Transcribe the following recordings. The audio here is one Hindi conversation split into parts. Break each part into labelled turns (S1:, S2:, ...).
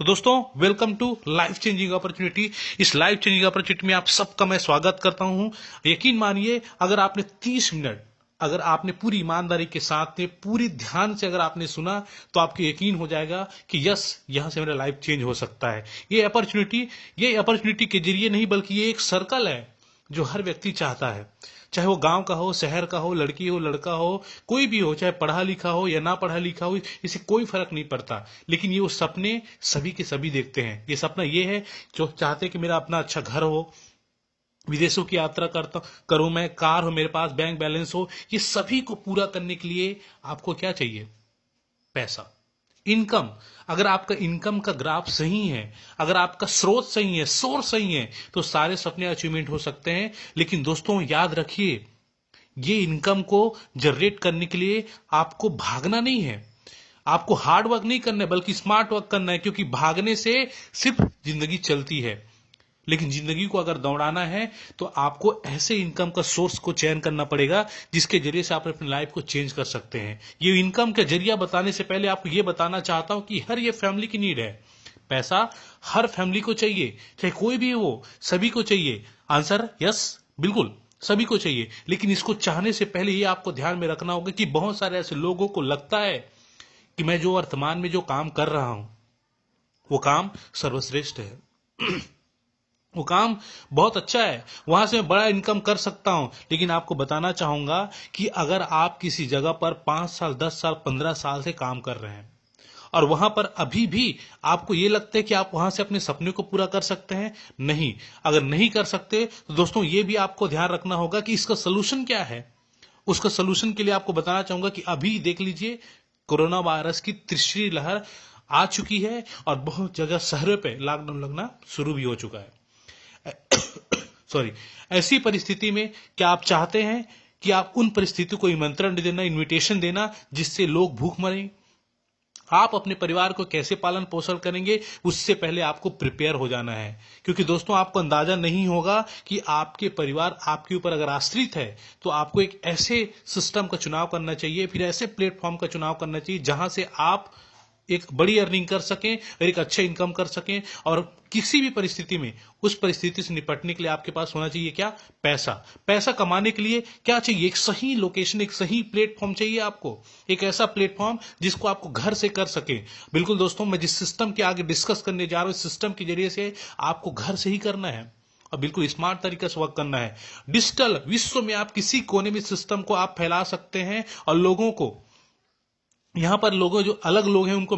S1: तो दोस्तों welcome to life changing opportunity. इस लाइफ चेंजिंग अपॉर्चुनिटी में आप सबका मैं स्वागत करता हूं। यकीन मानिए, अगर आपने 30 मिनट अगर आपने पूरी ईमानदारी के साथ में पूरी ध्यान से अगर आपने सुना तो आपको यकीन हो जाएगा कि यस, यहां से मेरा लाइफ चेंज हो सकता है। ये अपॉर्चुनिटी के जरिए नहीं बल्कि ये एक सर्कल है जो हर व्यक्ति चाहता है, चाहे वो गांव का हो, शहर का हो, लड़की हो, लड़का हो, कोई भी हो, चाहे पढ़ा लिखा हो या ना पढ़ा लिखा हो, इससे कोई फर्क नहीं पड़ता। लेकिन ये वो सपने सभी के सभी देखते हैं। ये सपना ये है जो चाहते हैं कि मेरा अपना अच्छा घर हो, विदेशों की यात्रा करूं मैं, कार हो मेरे पास, बैंक बैलेंस हो। ये सभी को पूरा करने के लिए आपको क्या चाहिए? पैसा, इनकम। अगर आपका इनकम का ग्राफ सही है, अगर आपका स्रोत सही है, सोर्स सही है, तो सारे सपने अचीवमेंट हो सकते हैं। लेकिन दोस्तों याद रखिए, ये इनकम को जनरेट करने के लिए आपको भागना नहीं है, आपको हार्ड वर्क नहीं करना है, बल्कि स्मार्ट वर्क करना है। क्योंकि भागने से सिर्फ जिंदगी चलती है, लेकिन जिंदगी को अगर दौड़ाना है तो आपको ऐसे इनकम का सोर्स को चयन करना पड़ेगा जिसके जरिए से आप अपनी लाइफ को चेंज कर सकते हैं। ये इनकम का जरिया बताने से पहले आपको ये बताना चाहता हूं कि हर ये फैमिली की नीड है। पैसा हर फैमिली को चाहिए, चाहे कोई भी हो, सभी को चाहिए। आंसर यस, बिल्कुल सभी को चाहिए। लेकिन इसको चाहने से पहले ये आपको ध्यान में रखना होगा कि बहुत सारे ऐसे लोगों को लगता है कि मैं जो वर्तमान में जो काम कर रहा हूं वो काम सर्वश्रेष्ठ है, वो काम बहुत अच्छा है, वहां से मैं बड़ा इनकम कर सकता हूं। लेकिन आपको बताना चाहूंगा कि अगर आप किसी जगह पर 5 साल, 10 साल, 15 साल से काम कर रहे हैं और वहां पर अभी भी आपको यह लगता है कि आप वहां से अपने सपने को पूरा कर सकते हैं, नहीं, अगर नहीं कर सकते तो दोस्तों ये भी आपको ध्यान रखना होगा कि इसका सोल्यूशन क्या है। उसका सोल्यूशन के लिए आपको बताना चाहूंगा कि अभी देख लीजिए, कोरोना वायरस की तीसरी लहर आ चुकी है और बहुत जगह शहरों पे लॉकडाउन लगना शुरू भी हो चुका है। सॉरी, ऐसी परिस्थिति में क्या आप चाहते हैं कि आप उन परिस्थितियों को निमंत्रण देना, इनविटेशन देना जिससे लोग भूख मरें? आप अपने परिवार को कैसे पालन पोषण करेंगे, उससे पहले आपको प्रिपेयर हो जाना है। क्योंकि दोस्तों आपको अंदाजा नहीं होगा कि आपके परिवार आपके ऊपर अगर आश्रित है तो आपको एक ऐसे सिस्टम का चुनाव करना चाहिए, फिर ऐसे प्लेटफॉर्म का चुनाव करना चाहिए जहां से आप एक बड़ी अर्निंग कर सकें और एक अच्छा इनकम कर सकें। और किसी भी परिस्थिति में उस परिस्थिति से निपटने के लिए आपके पास होना चाहिए क्या? पैसा। पैसा कमाने के लिए क्या चाहिए? एक सही लोकेशन, एक सही प्लेटफॉर्म चाहिए आपको, एक ऐसा प्लेटफॉर्म जिसको आपको घर से कर सके। बिल्कुल दोस्तों, मैं जिस सिस्टम के आगे डिस्कस करने जा रहा हूं, इस सिस्टम के जरिए से आपको घर से ही करना है और बिल्कुल स्मार्ट तरीके से वर्क करना है। डिजिटल विश्व में आप किसी कोने में सिस्टम को आप फैला सकते हैं और लोगों को, यहां पर लोगों जो अलग लोग हैं उनको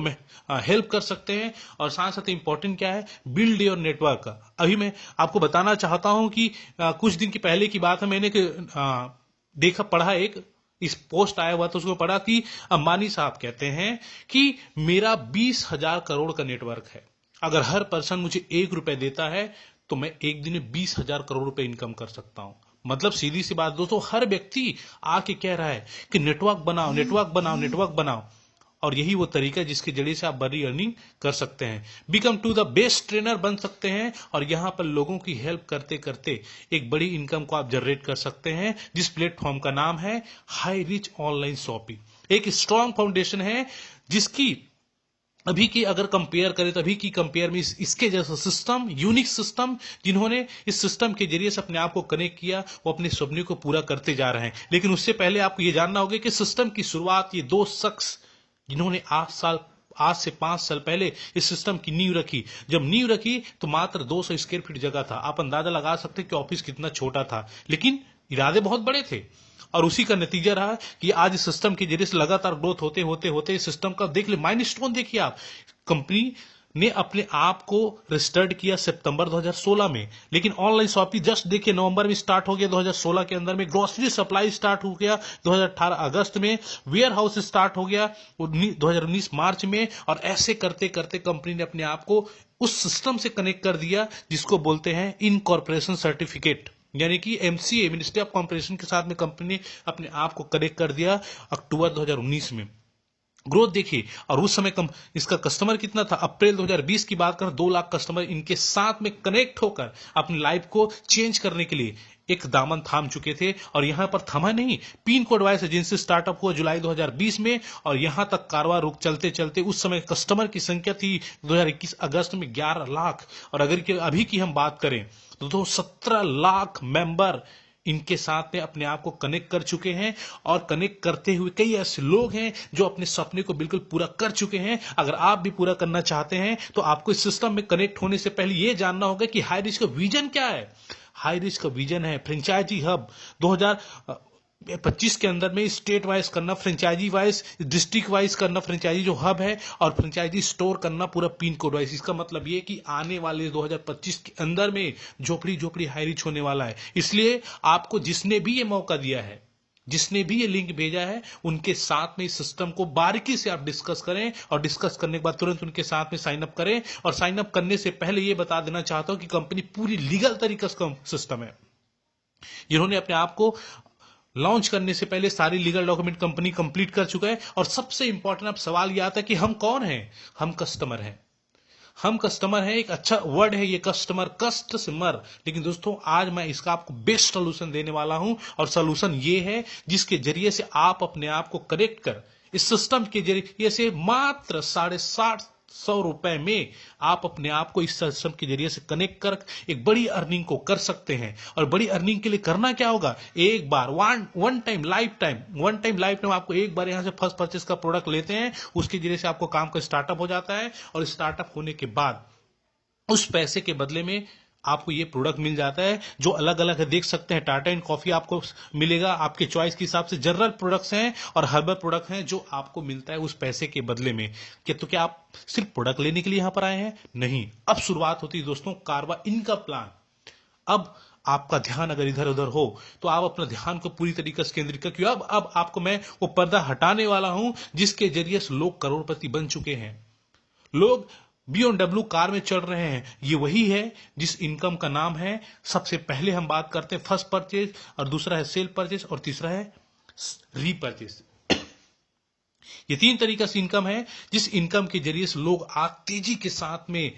S1: हेल्प कर सकते हैं। और साथ साथ इंपॉर्टेंट क्या है? Build your network. अभी मैं आपको बताना चाहता हूं कि कुछ दिन की पहले की बात है, मैंने देखा, पढ़ा, एक इस पोस्ट आया हुआ तो उसको पढ़ा कि अंबानी साहब कहते हैं कि मेरा 20,000 करोड़ का नेटवर्क है, अगर हर पर्सन मुझे 1 रुपए देता है तो मैं एक दिन में 20,000 करोड़ रुपए इनकम कर सकता हूं। मतलब सीधी सी बात दोस्तों, हर व्यक्ति आके कह रहा है कि नेटवर्क बनाओ, नेटवर्क बनाओ, नेटवर्क बनाओ। और यही वो तरीका है जिसके जरिए से आप बड़ी अर्निंग कर सकते हैं, become to the best trainer बन सकते हैं और यहां पर लोगों की हेल्प करते करते एक बड़ी इनकम को आप जनरेट कर सकते हैं, जिस प्लेटफॉर्म का नाम है हाई रिच ऑनलाइन शॉपिंग। एक स्ट्रॉन्ग फाउंडेशन है जिसकी अभी की अगर कंपेयर करें तो अभी की कंपेयर में इसके जैसा सिस्टम, यूनिक सिस्टम, जिन्होंने इस सिस्टम के जरिए से अपने आप को कनेक्ट किया, वो अपने सपने को पूरा करते जा रहे हैं। लेकिन उससे पहले आपको ये जानना होगा कि सिस्टम की शुरुआत ये 2 शख्स जिन्होंने आज से 5 साल पहले इस सिस्टम की नींव रखी। जब नींव रखी तो मात्र 200 स्क्वायर फीट जगह था। आप अंदाजा लगा सकते हैं कि ऑफिस कितना छोटा था, लेकिन इरादे बहुत बड़े थे। और उसी का नतीजा रहा कि आज इस सिस्टम के जरिए से लगातार ग्रोथ होते होते होते इस सिस्टम का देख ले माइलस्टोन देखिए आप। कंपनी ने अपने आप को रजिस्टर्ड किया सितंबर 2016 में, लेकिन ऑनलाइन शॉपिंग जस्ट देखिए नवंबर में स्टार्ट हो गया 2016 के अंदर में, ग्रोसरी सप्लाई स्टार्ट हो गया 2018 अगस्त में, वेयर हाउस स्टार्ट हो गया 2019 मार्च में। और ऐसे करते करते कंपनी ने अपने आप को उस सिस्टम से कनेक्ट कर दिया जिसको बोलते हैं इनकॉर्पोरेशन सर्टिफिकेट, यानी कि एमसीए, मिनिस्ट्री ऑफ कॉर्पोरेशन के साथ में कंपनी ने अपने आप को कनेक्ट कर दिया अक्टूबर 2019 में। ग्रोथ देखिए, और उस समय इसका कस्टमर कितना था? अप्रैल 2020 की बात करें, 2 लाख कस्टमर इनके साथ में कनेक्ट होकर अपनी लाइफ को चेंज करने के लिए एक दामन थाम चुके थे, और यहां पर थमा नहीं, pin code wise agency startup हुआ जुलाई 2020 में, और यहां तक कारवा रुक चलते चलते उस समय कस्टमर की संख्या थी 2021 अगस्त में 11 लाख, और अगर अभी की हम बात करें तो 17 लाख मेंबर इनके साथ में अपने आप को कनेक्ट कर चुके हैं, और कनेक्ट करते हुए कई ऐसे लोग हैं जो अपने सपने को बिल्कुल पूरा कर चुके हैं। अगर आप भी पूरा करना चाहते हैं तो आपको इस सिस्टम में कनेक्ट होने से पहले यह जानना होगा कि हाई रिस्क का विजन क्या है। हाई रिस्क का विजन है फ्रेंचाइजी हब 2025 के अंदर में स्टेट वाइज करना, फ्रेंचाइजी वाइज, डिस्ट्रिक्ट वाइज करना फ्रेंचाइजी जो हब है, और फ्रेंचाइजी स्टोर करना पूरा पिन कोड वाइज। इसका मतलब ये कि आने वाले 2025 के अंदर में झोपड़ी झोपड़ी हाई रिच होने वाला है। इसलिए आपको जिसने भी ये मौका दिया है, जिसने भी ये लिंक भेजा है, उनके साथ में इस सिस्टम को बारीकी से आप डिस्कस करें, और डिस्कस करने के बाद तुरंत उनके साथ में साइन अप करें। और साइन अप करने से पहले ये बता देना चाहता हूं कि कंपनी पूरी लीगल तरीके से सिस्टम है। इन्होंने अपने आप को लॉन्च करने से पहले सारी लीगल डॉक्यूमेंट कंपनी कंप्लीट कर चुका है। और सबसे इंपॉर्टेंट अब सवाल यह आता है कि हम कौन हैं? हम कस्टमर हैं। हम कस्टमर है, एक अच्छा वर्ड है ये कस्टमर, कष्ट से मर। लेकिन दोस्तों आज मैं इसका आपको बेस्ट सोल्यूशन देने वाला हूं, और सोल्यूशन ये है जिसके जरिए से आप अपने आप को कनेक्ट कर इस सिस्टम के जरिए से मात्र 750 रुपए में आप अपने आप को इस सिस्टम के जरिए से कनेक्ट कर एक बड़ी अर्निंग को कर सकते हैं। और बड़ी अर्निंग के लिए करना क्या होगा? एक बार वन टाइम लाइफ टाइम आपको एक बार यहां से फर्स्ट परचेस का प्रोडक्ट लेते हैं, उसके जरिए से आपको काम का स्टार्टअप हो जाता है, और स्टार्टअप होने के बाद उस पैसे के बदले में आपको ये प्रोडक्ट मिल जाता है जो अलग अलग है। देख सकते हैं टाटा एंड कॉफी आपको मिलेगा, आपके चॉइस के हिसाब से जनरल प्रोडक्ट्स हैं और हर्बल प्रोडक्ट हैं जो आपको मिलता है उस पैसे के बदले में। क्या आप सिर्फ प्रोडक्ट लेने के लिए यहां पर आए हैं? नहीं। अब शुरुआत होती है दोस्तों कारवा इनका प्लान। अब आपका ध्यान अगर इधर उधर हो तो आप अपना ध्यान को पूरी तरीके से केंद्रित कर, अब आपको मैं वो पर्दा हटाने वाला हूं जिसके जरिए से लोग करोड़पति बन चुके हैं। लोग BMW कार में चल रहे हैं। ये वही है जिस इनकम का नाम है, सबसे पहले हम बात करते हैं फर्स्ट परचेज, और दूसरा है सेल परचेज, और तीसरा है रीपरचेज। ये 3 तरीका से इनकम है जिस इनकम के जरिए से लोग आज तेजी के साथ में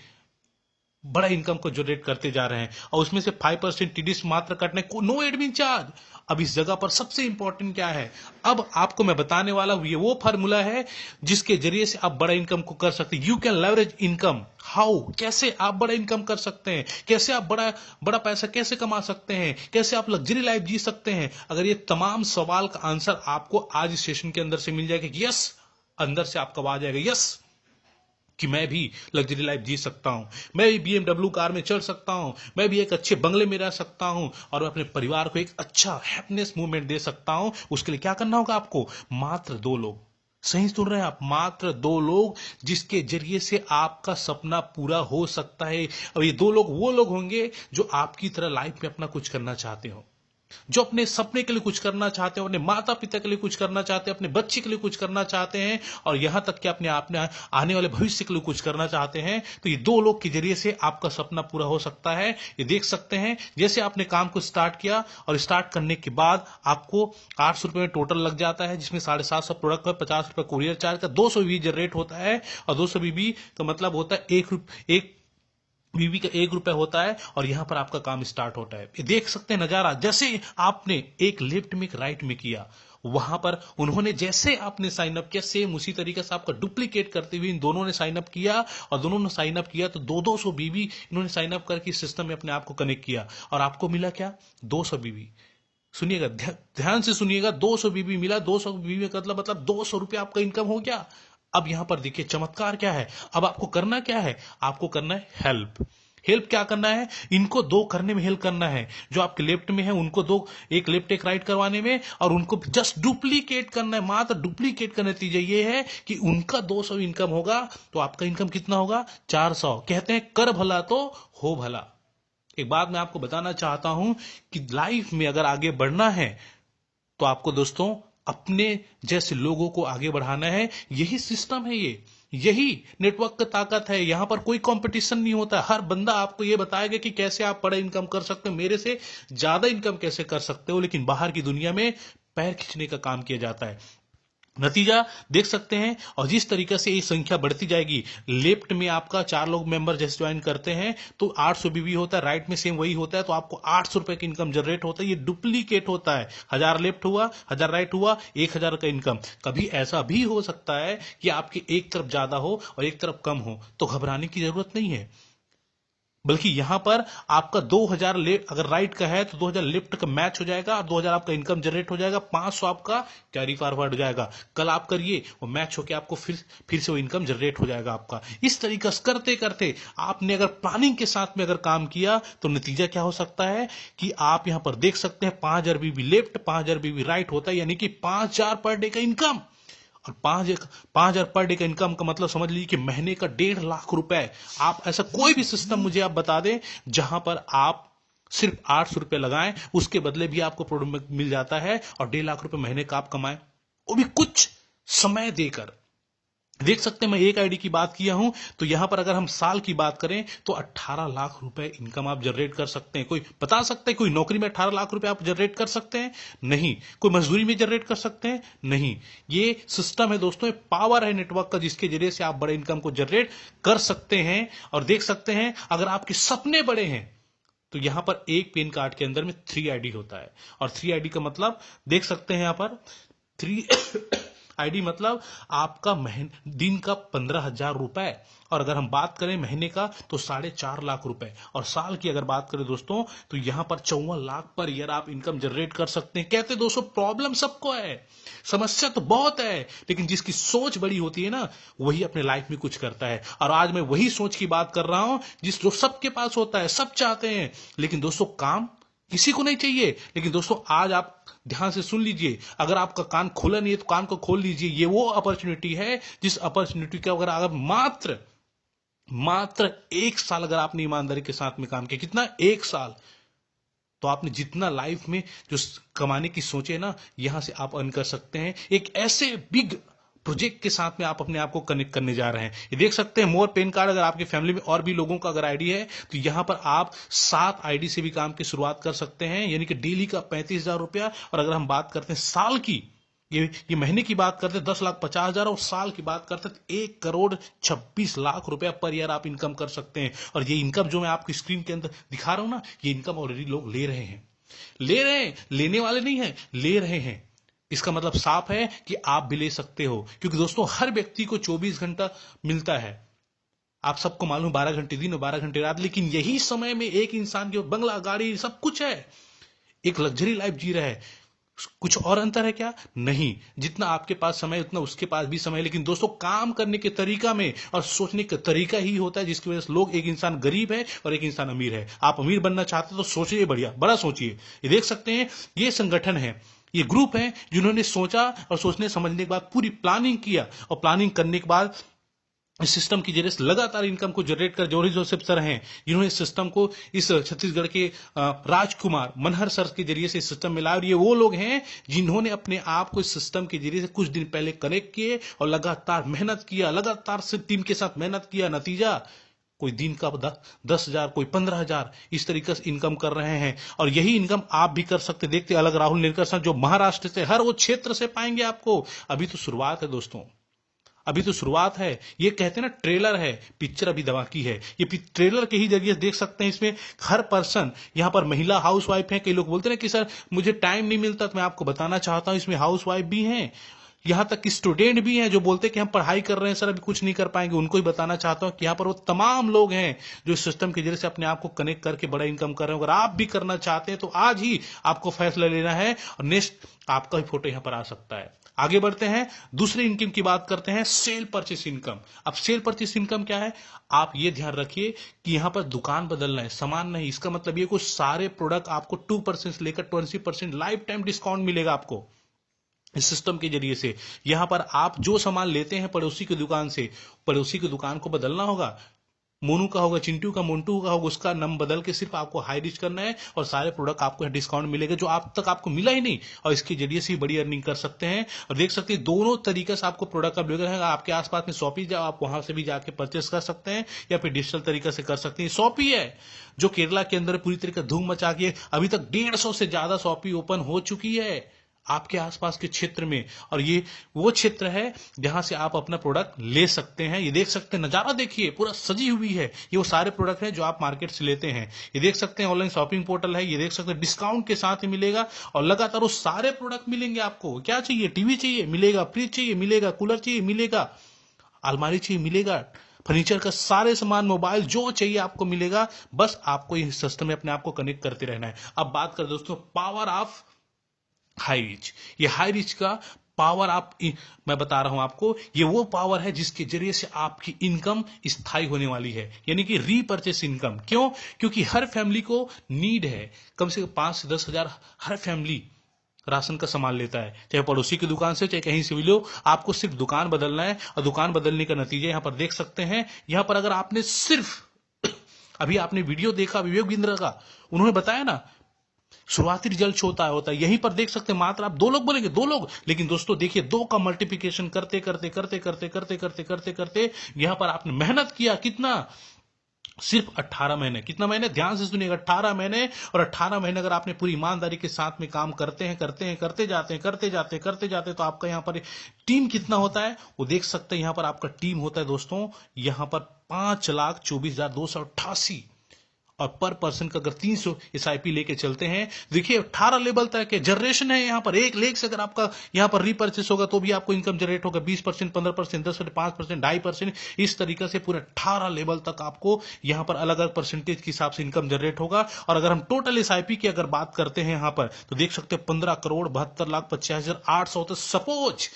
S1: बड़ा इनकम को जनरेट करते जा रहे हैं। और उसमें से 5% टीडीएस मात्र कटने को, नो एडमिन चार्ज। अब इस जगह पर सबसे इंपॉर्टेंट क्या है, अब आपको मैं बताने वाला हूं, ये वो फॉर्मूला है जिसके जरिए से आप बड़ा इनकम को कर सकते हैं। You can leverage income. How? कैसे आप बड़ा इनकम कर सकते हैं, कैसे आप बड़ा पैसा कैसे कमा सकते हैं, कैसे आप लग्जरी लाइफ जी सकते हैं। अगर ये तमाम सवाल का आंसर आपको आज इस सेशन के अंदर से मिल जाएगा कि यस, अंदर से आपका आवाज आएगा यस कि मैं भी लग्जरी लाइफ जी सकता हूं, मैं भी BMW कार में चढ़ सकता हूं, मैं भी एक अच्छे बंगले में रह सकता हूं, और अपने परिवार को एक अच्छा हैप्पीनेस मूवमेंट दे सकता हूं। उसके लिए क्या करना होगा आपको? मात्र 2 लोग, सही सुन रहे हैं आप, मात्र 2 लोग जिसके जरिए से आपका सपना पूरा हो सकता है। और ये 2 लोग वो लोग होंगे जो आपकी तरह लाइफ में अपना कुछ करना चाहते हो, जो अपने सपने के लिए कुछ करना चाहते हो, अपने माता पिता के लिए कुछ करना चाहते हैं, अपने बच्चे के लिए कुछ करना चाहते हैं, और यहां तक कि अपने आने वाले भविष्य के लिए कुछ करना चाहते हैं। तो ये 2 लोग के जरिए से आपका सपना पूरा हो सकता है। ये देख सकते हैं जैसे आपने काम को स्टार्ट किया, और स्टार्ट करने के बाद आपको 800 रुपए में टोटल लग जाता है, जिसमें 750 प्रोडक्ट में 50 रुपए कुरियर चार्ज का, 200 बीबी जनरेट होता है। और 200 बीबी का मतलब होता है एक बीबी का 1 रुपया होता है, और यहां पर आपका काम स्टार्ट होता है। ये देख सकते हैं नजारा, जैसे आपने एक लेफ्ट में एक राइट में किया, वहां पर उन्होंने जैसे आपने साइन अप किया सेम उसी तरीके से आपका डुप्लीकेट करते हुए इन दोनों ने साइन अप किया, और दोनों ने साइन अप किया तो 200 बीबी इन्होंने साइन अप करके सिस्टम में अपने आप को कनेक्ट किया, और आपको मिला क्या? 200 बीबी। सुनिएगा, ध्यान से सुनिएगा, 200 बीबी मिला। 200 बीबी का मतलब 200 रुपया आपका इनकम हो गया। अब यहां पर देखिए चमत्कार क्या है, अब आपको करना क्या है? आपको करना है हेल्प क्या करना है? इनको 2 करने में हेल्प करना है। जो आपके लेफ्ट में है उनको 2, एक लेफ्ट एक राइट करवाने में, और उनको जस्ट डुप्लीकेट करना है, मात्र डुप्लीकेट का नतीजा ये है कि उनका 200 इनकम होगा तो आपका इनकम कितना होगा? 400। कहते हैं कर भला तो हो भला। एक बात मैं आपको बताना चाहता हूं कि लाइफ में अगर आगे बढ़ना है तो आपको दोस्तों अपने जैसे लोगों को आगे बढ़ाना है। यही सिस्टम है, यही नेटवर्क की ताकत है। यहां पर कोई कंपटीशन नहीं होता। हर बंदा आपको यह बताएगा कि कैसे आप बड़ा इनकम कर सकते हो, मेरे से ज्यादा इनकम कैसे कर सकते हो, लेकिन बाहर की दुनिया में पैर खींचने का काम किया जाता है। नतीजा देख सकते हैं। और जिस तरीके से ये संख्या बढ़ती जाएगी, लेफ्ट में आपका 4 लोग मेंबर जैसे ज्वाइन करते हैं तो 800 बीबी होता है, राइट में सेम वही होता है, तो आपको 800 रुपए की इनकम जनरेट होता है। ये डुप्लीकेट होता है, 1000 लेफ्ट हुआ, 1000 राइट हुआ, 1000 का इनकम। कभी ऐसा भी हो सकता है कि आपकी एक तरफ ज्यादा हो और एक तरफ कम हो, तो घबराने की जरूरत नहीं है। बल्कि यहां पर आपका 2000 अगर राइट का है तो 2000 लेफ्ट का मैच हो जाएगा और 2000 आपका इनकम जनरेट हो जाएगा, 500 आपका कैरी फॉरवर्ड हो जाएगा। कल आप करिए, वो मैच होके आपको फिर से वो इनकम जनरेट हो जाएगा आपका। इस तरीके से करते करते आपने अगर प्लानिंग के साथ में अगर काम किया तो नतीजा क्या हो सकता है कि आप यहां पर देख सकते हैं 5000 बीबी लेफ्ट, 5000 बीबी राइट होता है, यानी कि 5000 पर डे का इनकम। और 5,000 पर डे का इनकम का मतलब समझ लीजिए कि महीने का 1.5 लाख रुपए। आप ऐसा कोई भी सिस्टम मुझे आप बता दें जहां पर आप सिर्फ 800 रुपए लगाएं, उसके बदले भी आपको प्रोडक्ट मिल जाता है और 1.5 लाख रुपए महीने का आप कमाएं, वो भी कुछ समय देकर। देख सकते हैं, मैं एक आईडी की बात किया हूं, तो यहां पर अगर हम साल की बात करें तो 18 लाख रुपए इनकम आप जनरेट कर सकते हैं। कोई बता सकते हैं कोई नौकरी में 18 लाख रुपए आप जनरेट कर सकते हैं? नहीं। कोई मजदूरी में जनरेट कर सकते हैं? नहीं। ये सिस्टम है दोस्तों, पावर है नेटवर्क का, जिसके जरिए से आप बड़े इनकम को जनरेट कर सकते हैं। और देख सकते हैं अगर आपके सपने बड़े हैं तो यहां पर एक पेन कार्ड के अंदर में 3 आईडी होता है। और 3 आईडी का मतलब देख सकते हैं यहां पर 3 आईडी मतलब आपका दिन का 15,000 रुपए। और अगर हम बात करें महीने का तो 4.5 लाख रुपए। और साल की अगर बात करें दोस्तों तो यहां पर 54 लाख पर ईयर आप इनकम जनरेट कर सकते हैं। कहते दोस्तों प्रॉब्लम सबको है, समस्या तो बहुत है, लेकिन जिसकी सोच बड़ी होती है ना, वही अपने लाइफ में कुछ करता है। और आज मैं वही सोच की बात कर रहा हूं जो सबके पास होता है, सब चाहते हैं, लेकिन दोस्तों काम किसी को नहीं चाहिए। लेकिन दोस्तों आज आप ध्यान से सुन लीजिए, अगर आपका कान खुला नहीं है तो कान को खोल लीजिए। ये वो अपॉर्चुनिटी है जिस अपॉर्चुनिटी का अगर मात्र 1 साल अगर आपने ईमानदारी के साथ में काम किया, कितना 1 साल, तो आपने जितना लाइफ में जो कमाने की सोचे ना, यहां से आप अर्न कर सकते हैं। एक ऐसे बिग प्रोजेक्ट के साथ में आप अपने आप को कनेक्ट करने जा रहे हैं। ये देख सकते हैं मोर पेन कार्ड। अगर आपकी फैमिली में और भी लोगों का अगर आईडी है तो यहां पर आप 7 आईडी से भी काम की शुरुआत कर सकते हैं, यानी कि डेली का 35,000 रुपया। और अगर हम बात करते हैं साल की, ये महीने की बात करते हैं 10,50,000, और साल की बात करते हैं 1,26,00,000 रुपया पर ईयर आप इनकम कर सकते हैं। और ये इनकम जो मैं आपकी स्क्रीन के अंदर दिखा रहा हूं ना, ये इनकम ऑलरेडी लोग ले रहे हैं, लेने वाले नहीं है, ले रहे हैं। इसका मतलब साफ है कि आप भी ले सकते हो, क्योंकि दोस्तों हर व्यक्ति को 24 घंटा मिलता है। आप सबको मालूम 12 घंटे दिन और 12 घंटे रात, लेकिन यही समय में एक इंसान के बंगला, गाड़ी, सब कुछ है, एक लग्जरी लाइफ जी रहा है। कुछ और अंतर है क्या? नहीं। जितना आपके पास समय उतना उसके पास भी समय। लेकिन दोस्तों काम करने के तरीका में और सोचने का तरीका ही होता है जिसकी वजह से लोग, एक इंसान गरीब है और एक इंसान अमीर है। आप अमीर बनना चाहते हो तो सोचिए, बड़ा सोचिए। ये देख सकते हैं, ये संगठन है, ये ग्रुप है जिन्होंने सोचा और सोचने समझने के बाद पूरी प्लानिंग किया, और प्लानिंग करने के बाद इस सिस्टम की जरिए से लगातार इनकम को जनरेट कर जोरी जोसेफ सर हैं, जिन्होंने इस सिस्टम को इस छत्तीसगढ़ के राजकुमार मनहर सर के जरिए से इस सिस्टम में लाया। और ये वो लोग हैं जिन्होंने अपने आप को इस सिस्टम के जरिए से कुछ दिन पहले कनेक्ट किए और लगातार मेहनत किया, लगातार से टीम के साथ मेहनत किया। नतीजा कोई दिन का 10,000, कोई 15,000, इस तरीके से इनकम कर रहे हैं। और यही इनकम आप भी कर सकते। देखते अलग राहुल निरकर सर जो महाराष्ट्र से, हर वो क्षेत्र से पाएंगे आपको। अभी तो शुरुआत है दोस्तों, अभी तो शुरुआत है। ये कहते हैं ना ट्रेलर है, पिक्चर अभी धमाकी है। ये ट्रेलर के ही जरिए देख सकते हैं, इसमें हर पर्सन, यहां पर महिला हाउस वाइफ है। कई लोग बोलते हैं कि सर मुझे टाइम नहीं मिलता, तो मैं आपको बताना चाहता हूं इसमें हाउस वाइफ भी हैं, यहां तक कि स्टूडेंट भी हैं जो बोलते हैं कि हम पढ़ाई कर रहे हैं सर, अभी कुछ नहीं कर पाएंगे। उनको ही बताना चाहता हूं कि यहां पर वो तमाम लोग हैं जो इस सिस्टम के जरिए से अपने आप को कनेक्ट करके बड़ा इनकम कर रहे हैं। अगर आप भी करना चाहते हैं तो आज ही आपको फैसला लेना है, और नेक्स्ट आपका भी फोटो यहां पर आ सकता है। आगे बढ़ते हैं, दूसरे इनकम की बात करते हैं, सेल परचेस इनकम। अब सेल परचेस इनकम क्या है? आप ये ध्यान रखिए कि यहां पर दुकान बदलना है, सामान नहीं। इसका मतलब ये कुछ सारे प्रोडक्ट आपको 2% से लेकर 20% लाइफ टाइम डिस्काउंट मिलेगा आपको इस सिस्टम के जरिए से। यहां पर आप जो सामान लेते हैं पड़ोसी की दुकान से, पड़ोसी की दुकान को बदलना होगा, मोनू का होगा, चिंटू का, मोन्टू का होगा, उसका नाम बदल के सिर्फ आपको हाई रिच करना है, और सारे प्रोडक्ट आपको डिस्काउंट मिलेगा जो आप तक आपको मिला ही नहीं, और इसके जरिए से बड़ी अर्निंग कर सकते हैं। और देख सकते हैं दोनों तरीके से आपको प्रोडक्ट अवेलेबल है। आपके आसपास में शॉपी जाओ, आप वहां से भी जाके परचेस कर सकते हैं, या फिर डिजिटल तरीके से कर सकते हैं। शॉपी है जो केरला के अंदर पूरी तरीके धूम मचा के, अभी तक 150 से ज्यादा शॉपी ओपन हो चुकी है। आपके आसपास के क्षेत्र में, और ये वो क्षेत्र है जहां से आप अपना प्रोडक्ट ले सकते हैं। ये देख सकते हैं, नजारा देखिए, पूरा सजी हुई है। ये वो सारे प्रोडक्ट हैं जो आप मार्केट से लेते हैं। ये देख सकते हैं ऑनलाइन शॉपिंग पोर्टल है। ये देख सकते हैं डिस्काउंट के साथ ही मिलेगा, और लगातार वो सारे प्रोडक्ट मिलेंगे आपको। क्या चाहिए? टीवी चाहिए मिलेगा, फ्रिज चाहिए मिलेगा, कूलर चाहिए मिलेगा, अलमारी चाहिए मिलेगा, फर्नीचर का सारे सामान, मोबाइल जो चाहिए आपको मिलेगा। बस आपको इस सिस्टम में अपने आप को कनेक्ट करते रहना है। अब बात कर दोस्तों पावर ऑफ हाई रीच। ये हाई रीच का पावर मैं बता रहा हूं आपको, ये वो पावर है जिसके जरिए से आपकी इनकम स्थायी होने वाली है, यानी कि रीपर्चेस इनकम। क्यों? क्योंकि हर फैमिली को नीड है, कम से कम 5 से 10 हजार हर फैमिली राशन का सामान लेता है, चाहे पड़ोसी की दुकान से, चाहे कहीं से भी लो। आपको सिर्फ दुकान बदलना है, और दुकान बदलने का नतीजा यहां पर देख सकते हैं। यहां पर अगर आपने सिर्फ अभी आपने वीडियो देखा विवेक बिंद्रा का, उन्होंने बताया ना शुरुआती रिजल्ट होता है, यहीं पर देख सकते हैं। मात्र आप 2 लोग बोलेंगे, 2 लोग, लेकिन दोस्तों देखिए 2 का मल्टीप्लिकेशन करते करते करते करते करते करते करते करते यहां पर आपने मेहनत किया कितना? सिर्फ 18 महीने। कितना महीने? ध्यान से सुनिएगा, 18 महीने। और 18 महीने अगर आपने पूरी ईमानदारी के साथ में काम करते हैं करते जाते हैं तो आपका यहां पर टीम कितना होता है वो देख सकते हैं। यहां पर आपका टीम होता है दोस्तों, यहां पर 5,24,288, और पर पर्सन का अगर 300 SIP लेके चलते हैं, देखिए 18 लेवल तक है। जनरेशन है यहां पर 1 लेख से अगर आपका यहां पर रीपर्चेस होगा तो भी आपको इनकम जनरेट होगा 20%, 15%, 10%, 5%, 2.5%, इस तरीके से पूरे 18 लेवल तक आपको यहां पर अलग अलग परसेंटेज के हिसाब से इनकम जनरेट होगा। और अगर हम टोटल SIP की अगर बात करते हैं यहां पर, तो देख सकते हैं 15,72,50,800। सपोज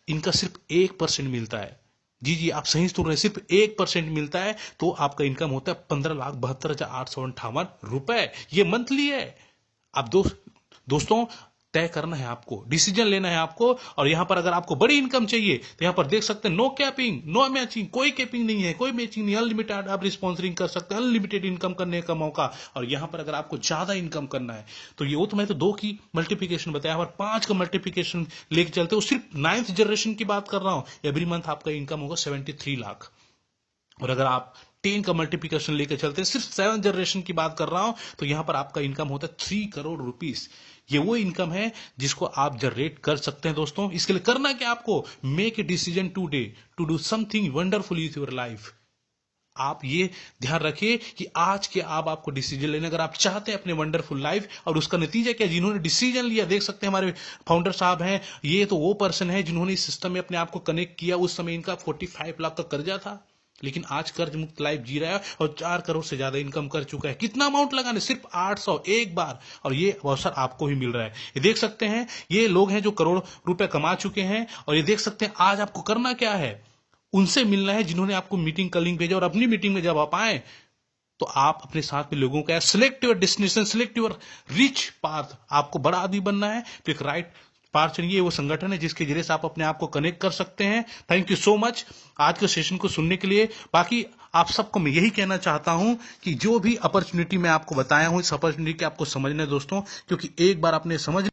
S1: इनका सिर्फ 1% मिलता है, जी आप सही सुन रहे हैं, सिर्फ 1% मिलता है, तो आपका इनकम होता है 15,72,858 रुपए। ये मंथली है। अब दोस्तों तय करना है आपको, डिसीजन लेना है आपको। और यहां पर अगर आपको बड़ी इनकम चाहिए तो यहां पर देख सकते हैं नो कैपिंग, नो मैचिंग, कोई कैपिंग नहीं है, कोई मैचिंग नहीं, अनलिमिटेड आप स्पॉन्सरिंग कर सकते हैं, अनलिमिटेड इनकम करने का मौका। और यहां पर अगर आपको ज्यादा इनकम करना है तो ये, वो तो मैं तो 2 की मल्टीप्लिकेशन बताया, और 5 का मल्टीप्लिकेशन लेके चलते हो। सिर्फ 9th जनरेशन की बात कर रहा हूं, एवरी मंथ आपका इनकम होगा 73 लाख। और अगर आप 10 का मल्टीप्लिकेशन लेकर चलते हैं, सिर्फ 7th जनरेशन की बात कर रहा हूं, तो यहां पर आपका इनकम होता है 3 करोड़ रुपीस। ये वो इनकम है जिसको आप जनरेट कर सकते हैं दोस्तों। इसके लिए करना क्या आपको? Make a decision today to do something wonderful in your life. आप ये ध्यान रखिए कि आज के आपको डिसीजन लेने, अगर आप चाहते हैं अपने वंडरफुल लाइफ, और उसका नतीजा क्या, जिन्होंने डिसीजन लिया, देख सकते हैं हमारे फाउंडर साहब हैं, ये तो वो पर्सन है जिन्होंने इस सिस्टम में अपने आप को कनेक्ट किया। उस समय इनका 45 लाख का कर्जा था, लेकिन आज कर्ज मुक्त लाइफ जी रहा है, और 4 करोड़ से ज्यादा इनकम कर चुका है। कितना अमाउंट लगाने? सिर्फ 800 एक बार, और ये अवसर आपको भी मिल रहा है। ये देख सकते हैं, ये लोग हैं जो करोड़ रुपए कमा चुके हैं। और ये देख सकते हैं आज आपको करना क्या है, उनसे मिलना है जिन्होंने आपको मीटिंग का लिंक भेजा। और अपनी मीटिंग में जब आप आए तो आप अपने साथ में लोगों का select your destination, select your rich path. आपको बड़ा आदमी बनना है तो एक राइट पाथ चुनिए। वो संगठन है जिसके जरिए से आप अपने आप को कनेक्ट कर सकते हैं। थैंक यू सो मच आज के सेशन को सुनने के लिए। बाकी आप सबको मैं यही कहना चाहता हूं कि जो भी अपॉर्चुनिटी मैं आपको बताया हूं, इस अपॉर्चुनिटी के आपको समझना है दोस्तों, क्योंकि एक बार आपने समझ